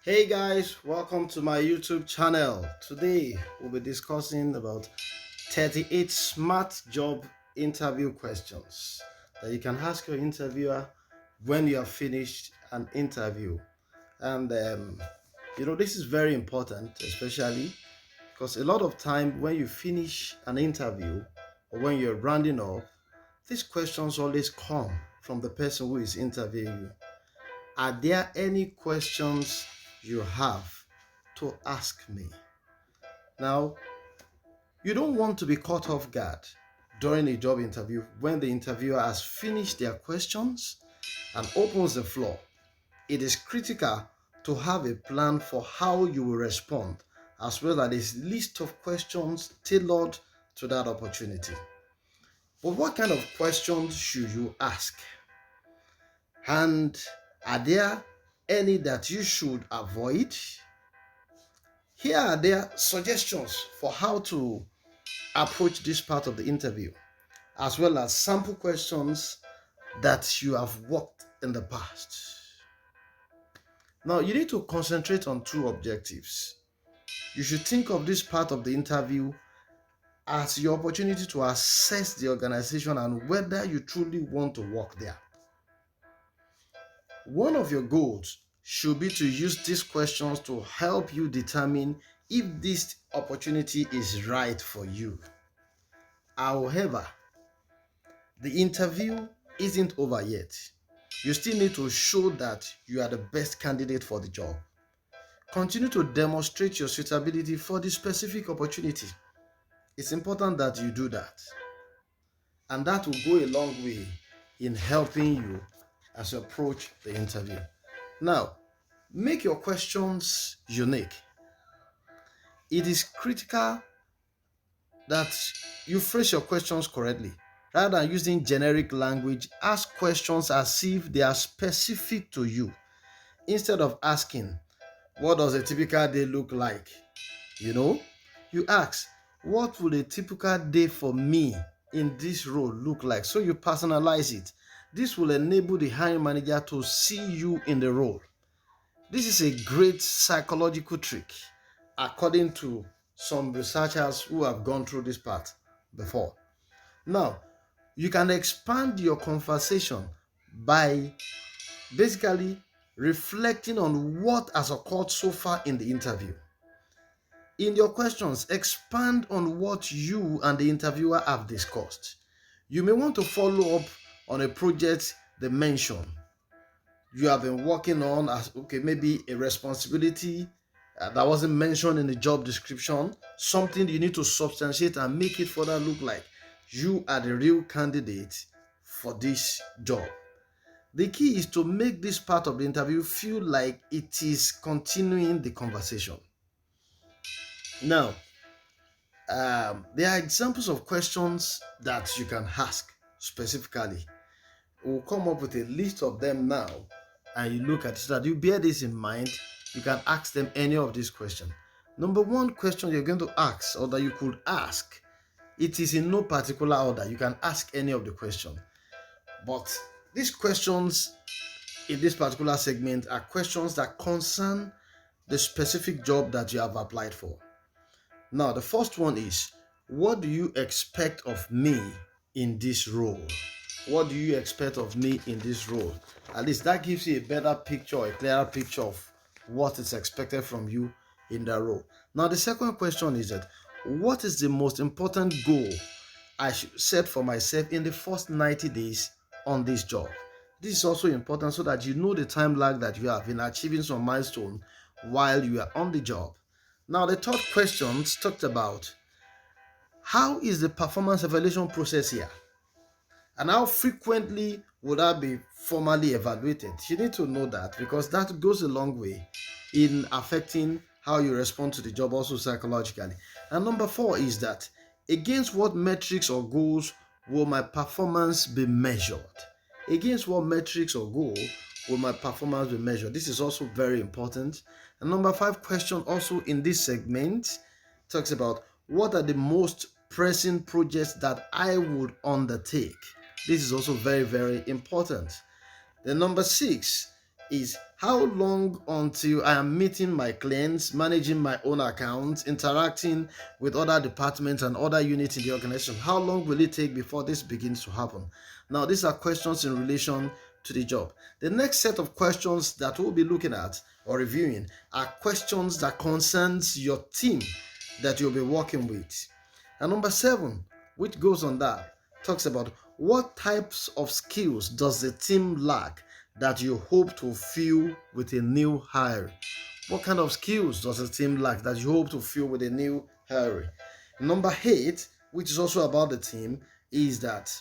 Hey guys, welcome to my YouTube channel. Today we'll be discussing about 38 smart job interview questions that you can ask your interviewer when you have finished an interview. And this is very important, especially because a lot of time when you finish an interview or when you're rounding up, these questions always come from the person who is interviewing you. Are there any questions you have to ask me? Now, you don't want to be caught off guard during a job interview when the interviewer has finished their questions and opens the floor. It is critical to have a plan for how you will respond, as well as a list of questions tailored to that opportunity. But what kind of questions should you ask? And are there any that you should avoid? Here are their suggestions for how to approach this part of the interview, as well as sample questions that you have worked in the past. Now, you need to concentrate on two objectives. You should think of this part of the interview as your opportunity to assess the organization and whether you truly want to work there. One of your goals should be to use these questions to help you determine if this opportunity is right for you. However, the interview isn't over yet. You still need to show that you are the best candidate for the job. Continue to demonstrate your suitability for the specific opportunity. It's important that you do that. And that will go a long way in helping you as you approach the interview. Now, make your questions unique. It is critical that you phrase your questions correctly. Rather than using generic language, ask questions as if they are specific to you. Instead of asking, what does a typical day look like? You ask, what would a typical day for me in this role look like? So you personalize it. This will enable the hiring manager to see you in the role. This is a great psychological trick, according to some researchers who have gone through this part before. Now, you can expand your conversation by basically reflecting on what has occurred so far in the interview. In your questions, expand on what you and the interviewer have discussed. You may want to follow up on a project they mentioned you have been working on, as maybe a responsibility that wasn't mentioned in the job description, something you need to substantiate and make it further look like you are the real candidate for this job. The key is to make this part of the interview feel like it is continuing the conversation. Now, there are examples of questions that you can ask specifically. We'll come up with a list of them now, and you look at it so that you bear this in mind. You can ask them any of these questions. Number one question you're going to ask, or that you could ask, it is in no particular order. You can ask any of the questions. But these questions in this particular segment are questions that concern the specific job that you have applied for. Now, the first one is, what do you expect of me in this role? What do you expect of me in this role? At least that gives you a better picture, a clearer picture of what is expected from you in that role. Now, the second question is that, what is the most important goal I should set for myself in the first 90 days on this job? This is also important so that you know the time lag that you have in achieving some milestone while you are on the job. Now, the third question talked about, how is the performance evaluation process here? And how frequently would that be formally evaluated? You need to know that, because that goes a long way in affecting how you respond to the job, also psychologically. And number four is that, against what metrics or goals will my performance be measured? Against what metrics or goal will my performance be measured? This is also very important. And number five question also in this segment talks about, what are the most pressing projects that I would undertake? This is also very, very important. The number six is, How long until I am meeting my clients, managing my own accounts, interacting with other departments and other units in the organization? How long will it take before this begins to happen? Now, these are questions in relation to the job. The next set of questions that we'll be looking at or reviewing are questions that concerns your team that you'll be working with. And number 7, which goes on that, talks about what types of skills does the team lack that you hope to fill with a new hire. What kind of skills does the team lack that you hope to fill with a new hire? Number 8, which is also about the team, is that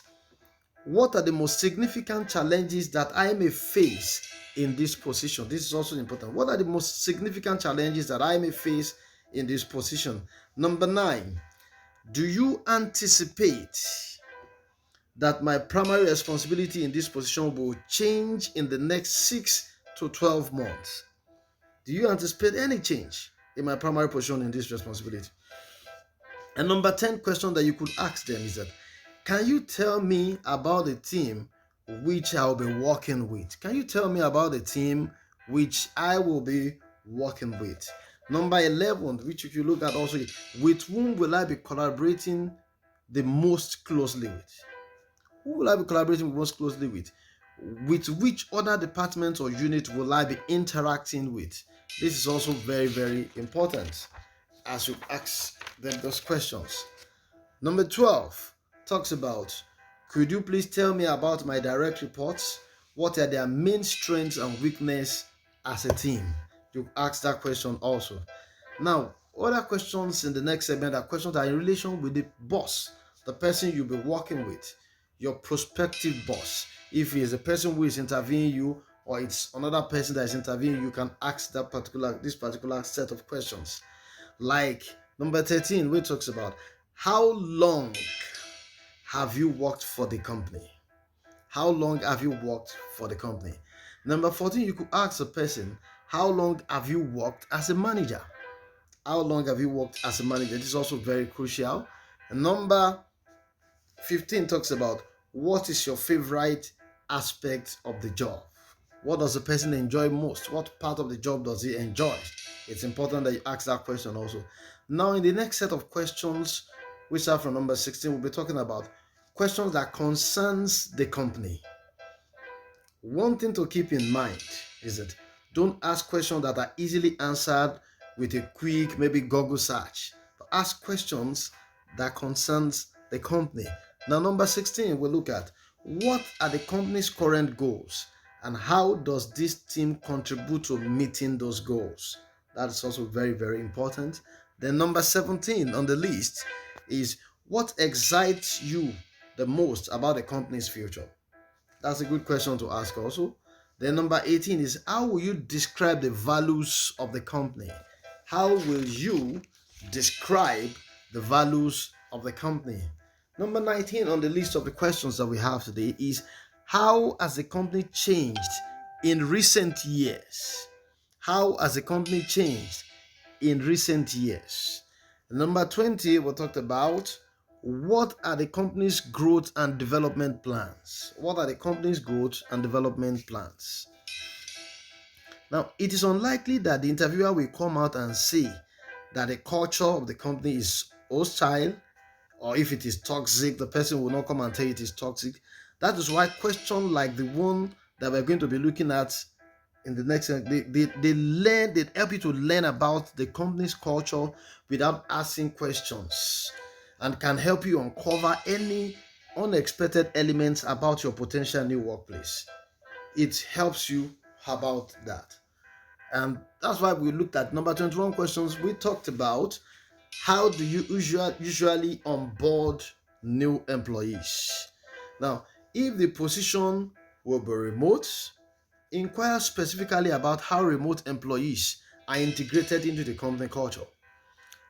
what are the most significant challenges that I may face in this position? This is also important. What are the most significant challenges that I may face in this position? Number 9, do you anticipate that my primary responsibility in this position will change in the next 6 to 12 months? Do you anticipate any change in my primary position in this responsibility? And number 10 question that you could ask them is that, can you tell me about the team which I'll be working with? Can you tell me about the team which I will be working with? Number 11, which if you look at also, with whom will I be collaborating the most closely with? Who will I be collaborating most closely with? With which other departments or unit will I be interacting with? This is also very, very important as you ask them those questions. Number 12 talks about, could you please tell me about my direct reports? What are their main strengths and weaknesses as a team? You ask that question also. Now, other questions in the next segment are questions that are in relation with the boss, the person you'll be working with, your prospective boss. If he is a person who is interviewing you or it's another person that is interviewing, you can ask this particular set of questions. Like number 13, which talks about, how long have you worked for the company? How long have you worked for the company? Number 14, you could ask a person, how long have you worked as a manager? How long have you worked as a manager? This is also very crucial. And number 15 talks about, what is your favorite aspect of the job? What does the person enjoy most? What part of the job does he enjoy? It's important that you ask that question also. Now, in the next set of questions, which are from number 16, we'll be talking about questions that concerns the company. One thing to keep in mind is that don't ask questions that are easily answered with a quick, maybe Google search. But ask questions that concerns the company. Now, number 16, we'll look at, what are the company's current goals and how does this team contribute to meeting those goals? That is also very, very important. Then number 17 on the list is, what excites you the most about the company's future? That's a good question to ask also. Then number 18 is, how will you describe the values of the company? How will you describe the values of the company? Number 19 on the list of the questions that we have today is, how has the company changed in recent years? How has the company changed in recent years? Number 20, we talked about, what are the company's growth and development plans? What are the company's growth and development plans? Now, it is unlikely that the interviewer will come out and say that the culture of the company is hostile, or if it is toxic, the person will not come and tell you it is toxic. That is why questions like the one that we're going to be looking at in the next, they help you to learn about the company's culture without asking questions, and can help you uncover any unexpected elements about your potential new workplace. It helps you about that. And that's why we looked at number 21 questions. We talked about, how do you usually onboard new employees? Now, if the position will be remote, inquire specifically about how remote employees are integrated into the company culture.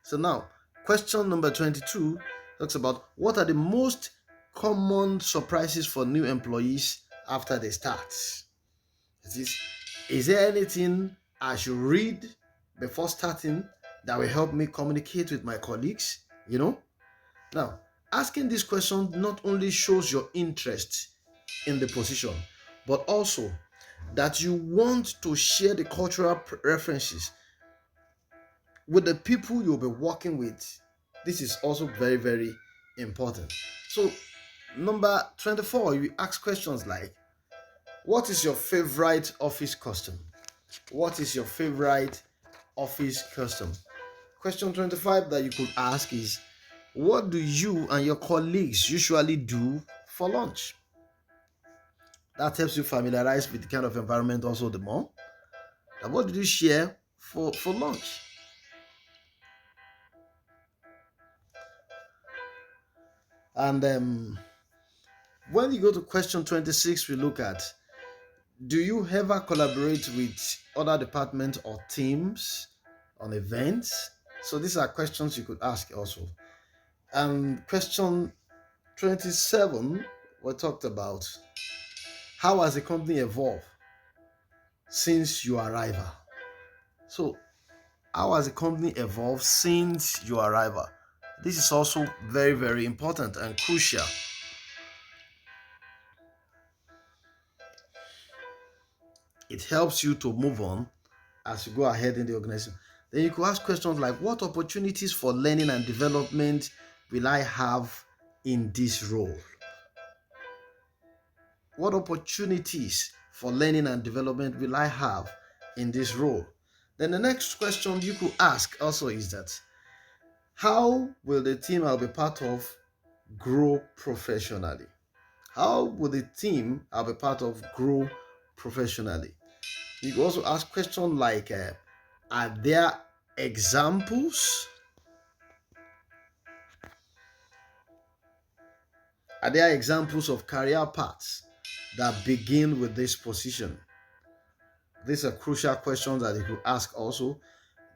So now, question number 22 talks about, what are the most common surprises for new employees after they start? Is there anything I should read before starting that will help me communicate with my colleagues? Now, asking this question not only shows your interest in the position, but also that you want to share the cultural references with the people you'll be working with. This is also very, very important. So, number 24, you ask questions like, what is your favorite office custom? What is your favorite office custom? Question 25 that you could ask is, what do you and your colleagues usually do for lunch? That helps you familiarize with the kind of environment also the more. And what did you share for lunch? And when you go to question 26, we look at, do you ever collaborate with other departments or teams on events? So these are questions you could ask also. And question 27, we talked about, how has the company evolved since your arrival? So how has the company evolved since your arrival? This is also very, very important and crucial. It helps you to move on as you go ahead in the organization. Then you could ask questions like, what opportunities for learning and development will I have in this role? What opportunities for learning and development will I have in this role? Then the next question you could ask also is that, how will the team I'll be part of grow professionally? How will the team I'll be part of grow professionally? You can also ask questions like, are there examples? Are there examples of career paths that begin with this position? These are crucial questions that you could ask also.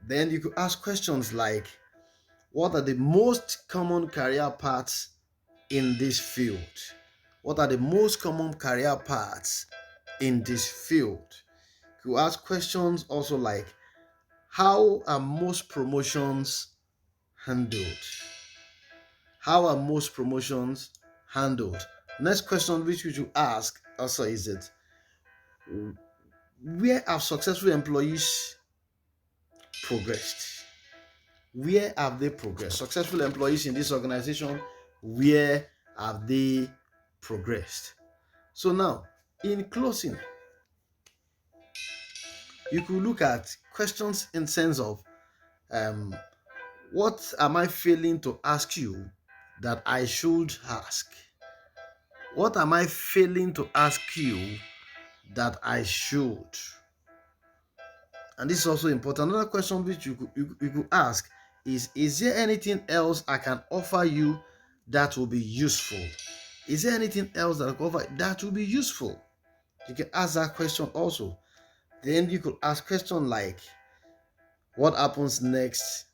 Then you could ask questions like, what are the most common career paths in this field? What are the most common career paths in this field? You could ask questions also like, how are most promotions handled? How are most promotions handled? Next question which you should ask also is it, where have successful employees progressed? Where have they progressed? Successful employees in this organization, where have they progressed? So now, in closing, you could look at questions in sense of, what am I failing to ask you that I should ask? What am I failing to ask you that I should? And this is also important. Another question which you could ask is there anything else I can offer you that will be useful? Is there anything else that I can offer that will be useful? You can ask that question also. Then you could ask question like, what happens next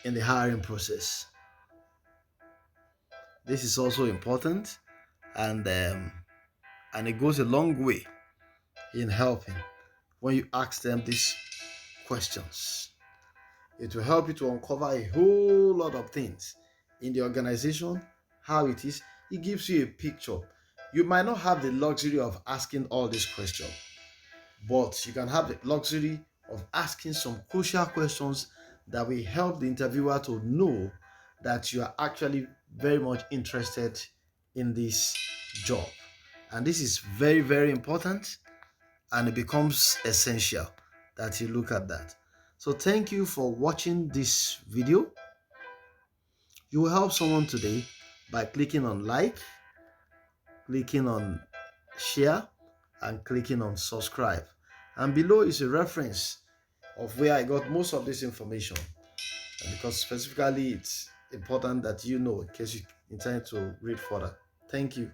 in the hiring process? This is also important, and it goes a long way in helping when you ask them these questions. It will help you to uncover a whole lot of things in the organization, how it is. It gives you a picture. You might not have the luxury of asking all these questions, but you can have the luxury of asking some crucial questions that will help the interviewer to know that you are actually very much interested in this job. And this is very, very important, and it becomes essential that you look at that. So thank you for watching this video. You will help someone today by clicking on like, clicking on share, and clicking on subscribe. And below is a reference of where I got most of this information, and because specifically it's important that you know in case you intend to read further. Thank you.